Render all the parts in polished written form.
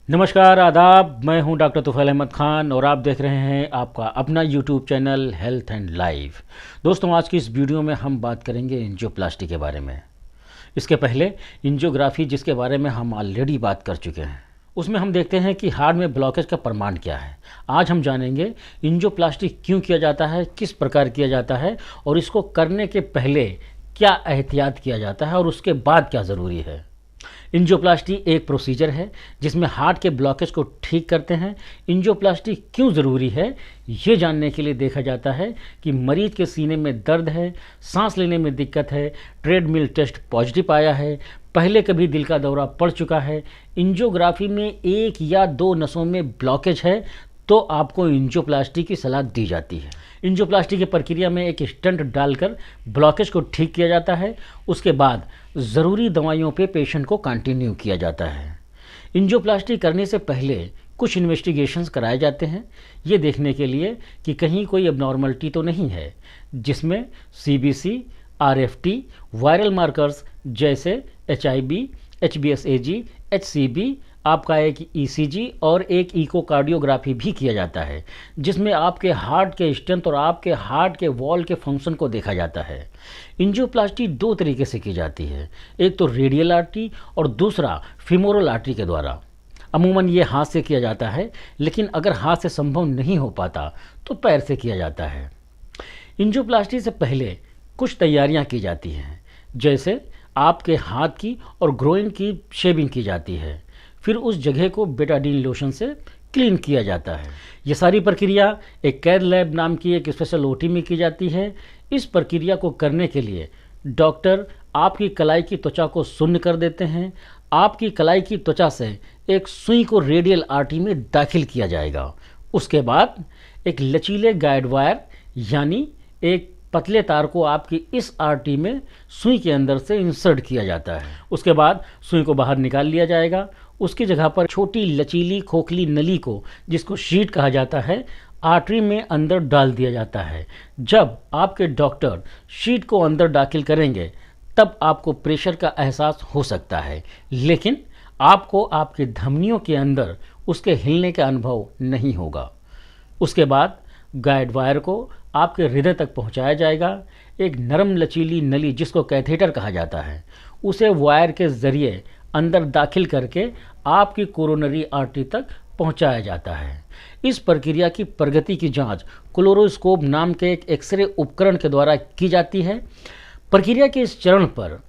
नमस्कार आदाब, मैं हूं डॉक्टर तुफैल अहमद खान और आप देख रहे हैं आपका अपना YouTube channel health and life. दोस्तों, आज की इस वीडियो में हम बात करेंगे एंजियोप्लास्टी के बारे में। इसके पहले एंजियोग्राफी, जिसके बारे में हम ऑलरेडी बात कर चुके हैं, उसमें हम देखते हैं कि हार्ट में ब्लॉकेज का प्रमाण क्या है। आज हम जानेंगे एंजियोप्लास्टी क्यों किया जाता है, किस प्रकार किया जाता है और इसको करने के पहले क्या एहतियात किया जाता है और उसके बाद क्या ज़रूरी है। एंजियोप्लास्टी एक प्रोसीजर है जिसमें हार्ट के ब्लॉकेज को ठीक करते हैं। एंजियोप्लास्टी क्यों ज़रूरी है ये जानने के लिए देखा जाता है कि मरीज के सीने में दर्द है, सांस लेने में दिक्कत है, ट्रेडमिल टेस्ट पॉजिटिव आया है, पहले कभी दिल का दौरा पड़ चुका है, एंजियोग्राफी में एक या दो नसों में ब्लॉकेज है, तो आपको एंजियोप्लास्टी की सलाह दी जाती है। एंजियोप्लास्टी की प्रक्रिया में एक स्टंट डालकर ब्लॉकेज को ठीक किया जाता है। उसके बाद ज़रूरी दवाइयों पे पेशेंट को कंटिन्यू किया जाता है। एंजियोप्लास्टी करने से पहले कुछ इन्वेस्टिगेशंस कराए जाते हैं, ये देखने के लिए कि कहीं कोई एबनॉर्मलिटी तो नहीं है, जिसमें सीबीसी, आरएफटी, वायरल मार्कर्स जैसे एचआईबी, एचबीएसएजी, एचसीबी, आपका एक ईसीजी और एक इकोकार्डियोग्राफी भी किया जाता है, जिसमें आपके हार्ट के स्ट्रेंथ और आपके हार्ट के वॉल के फंक्शन को देखा जाता है। एंजियोप्लास्टी दो तरीके से की जाती है, एक तो रेडियल आर्टरी और दूसरा फीमोरल आर्टरी के द्वारा। अमूमन ये हाथ से किया जाता है, लेकिन अगर हाथ से संभव नहीं हो पाता तो पैर से किया जाता है। एंजियोप्लास्टी से पहले कुछ तैयारियां की जाती हैं, जैसे आपके हाथ की और ग्रोइन की शेविंग की जाती है, फिर उस जगह को बेटाडीन लोशन से क्लीन किया जाता है। ये सारी प्रक्रिया एक कैथ लैब नाम की एक स्पेशल ओटी में की जाती है। इस प्रक्रिया को करने के लिए डॉक्टर आपकी कलाई की त्वचा को शून्य कर देते हैं। आपकी कलाई की त्वचा से एक सुई को रेडियल आर्टरी में दाखिल किया जाएगा। उसके बाद एक लचीले गाइड वायर यानी एक पतले तार को आपकी इस आर्टरी में सुई के अंदर से इंसर्ट किया जाता है। उसके बाद सुई को बाहर निकाल लिया जाएगा। उसकी जगह पर छोटी लचीली खोखली नली को, जिसको शीट कहा जाता है, आर्टरी में अंदर डाल दिया जाता है। जब आपके डॉक्टर शीट को अंदर दाखिल करेंगे तब आपको प्रेशर का एहसास हो सकता है, लेकिन आपको आपके धमनियों के अंदर उसके हिलने का अनुभव नहीं होगा। उसके बाद गाइड वायर को आपके हृदय तक पहुंचाया जाएगा। एक नरम लचीली नली, जिसको कैथेटर कहा जाता है, उसे वायर के ज़रिए अंदर दाखिल करके आपकी कोरोनरी आर्टरी तक पहुंचाया जाता है। इस प्रक्रिया की प्रगति की जांच क्लोरोस्कोप नाम के एक एक्सरे उपकरण के द्वारा की जाती है। प्रक्रिया के इस चरण पर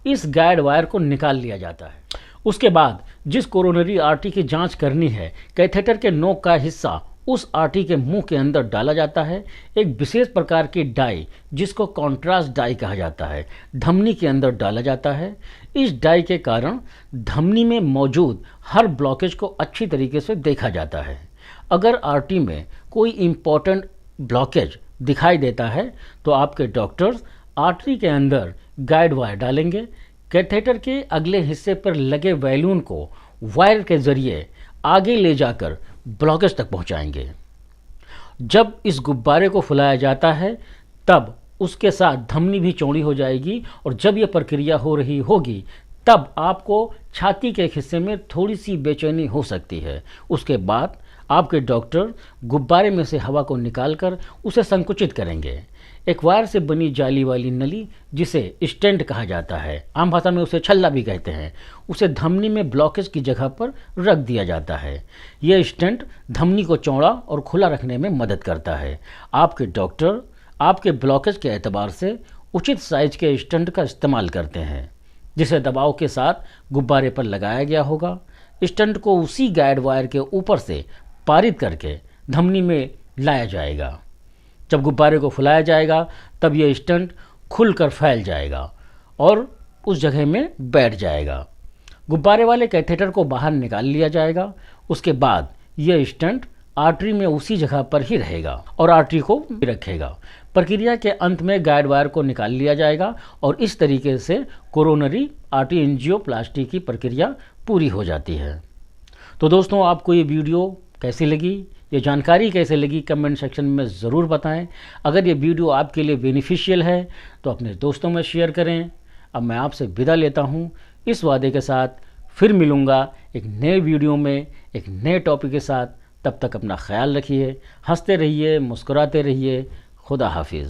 इस गाइड वायर को निकाल लिया जाता है। उसके बाद जिस कोरोनरी आर्टरी की जांच करनी है, कैथेटर के नोक का हिस्सा उस आर्टरी के मुंह के अंदर डाला जाता है। एक विशेष प्रकार की डाई, जिसको कॉन्ट्रास्ट डाई कहा जाता है, धमनी के अंदर डाला जाता है। इस डाई के कारण धमनी में मौजूद हर ब्लॉकेज को अच्छी तरीके से देखा जाता है। अगर आर्टरी में कोई इम्पोर्टेंट ब्लॉकेज दिखाई देता है तो आपके डॉक्टर्स आर्टरी के अंदर गाइड वायर डालेंगे। कैथेटर के अगले हिस्से पर लगे बैलून को वायर के जरिए आगे ले जाकर ब्लॉकेज तक पहुंचाएंगे। जब इस गुब्बारे को फुलाया जाता है तब उसके साथ धमनी भी चौड़ी हो जाएगी, और जब यह प्रक्रिया हो रही होगी तब आपको छाती के एक हिस्से में थोड़ी सी बेचैनी हो सकती है। उसके बाद आपके डॉक्टर गुब्बारे में से हवा को निकालकर उसे संकुचित करेंगे। एक वायर से बनी जाली वाली नली, जिसे स्टेंट कहा जाता है, आम भाषा में उसे छल्ला भी कहते हैं, उसे धमनी में ब्लॉकेज की जगह पर रख दिया जाता है। यह स्टेंट धमनी को चौड़ा और खुला रखने में मदद करता है। आपके डॉक्टर आपके ब्लॉकेज के एतबार से उचित साइज के स्टेंट का इस्तेमाल करते हैं, जिसे दबाव के साथ गुब्बारे पर लगाया गया होगा। स्टेंट को उसी गाइड वायर के ऊपर से पारित करके धमनी में लाया जाएगा। जब गुब्बारे को फुलाया जाएगा तब यह स्टेंट खुलकर फैल जाएगा और उस जगह में बैठ जाएगा। गुब्बारे वाले कैथेटर को बाहर निकाल लिया जाएगा। उसके बाद यह स्टेंट आर्टरी में उसी जगह पर ही रहेगा और आर्टरी को भी रखेगा। प्रक्रिया के अंत में गाइड वायर को निकाल लिया जाएगा और इस तरीके से कोरोनरी आर्टरी एंजियोप्लास्टी की प्रक्रिया पूरी हो जाती है। तो दोस्तों, आपको ये वीडियो कैसी लगी, ये जानकारी कैसे लगी, कमेंट सेक्शन में ज़रूर बताएं। अगर ये वीडियो आपके लिए बेनिफिशियल है तो अपने दोस्तों में शेयर करें। अब मैं आपसे विदा लेता हूँ इस वादे के साथ, फिर मिलूँगा एक नए वीडियो में एक नए टॉपिक के साथ। तब तक अपना ख्याल रखिए, हंसते रहिए, मुस्कुराते रहिए। खुदा हाफिज़।